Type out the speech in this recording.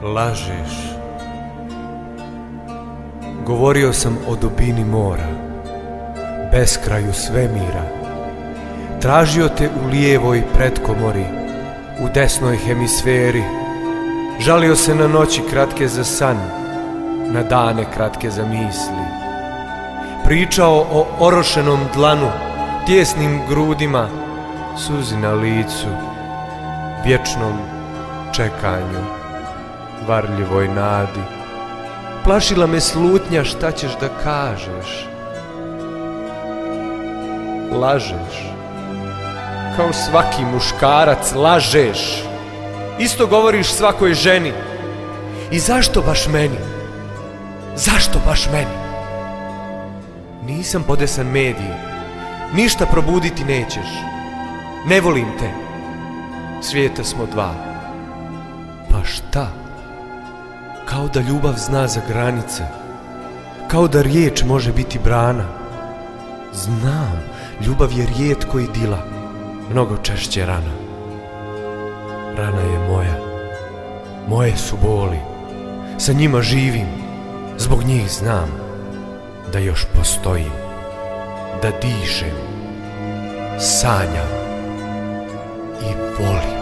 Lažeš. Govorio sam o dubini mora, beskraju svemira. Tražio te u lijevoj pretkomori, u desnoj hemisferi. Žalio se na noći kratke za san, na dane kratke za misli. Pričao o orošenom dlanu, tijesnim grudima, suzi na licu, vječnom čekanju, varljivoj nadi. Plašila me slutnja šta ćeš da kažeš. Lažeš. Kao svaki muškarac lažeš. Isto govoriš svakoj ženi. I zašto baš meni? Zašto baš meni? Nisam podesan mediji. Ništa probuditi nećeš. Ne volim te. Svijeta smo dva. Pa šta? Kao da ljubav zna za granice. Kao da riječ može biti brana. Znam, ljubav je rijetko idila, mnogo češće rana. Rana je moja. Moje su boli. Sa njima živim. Zbog njih znam da još postojim. Da dišem. Sanjam. I volim.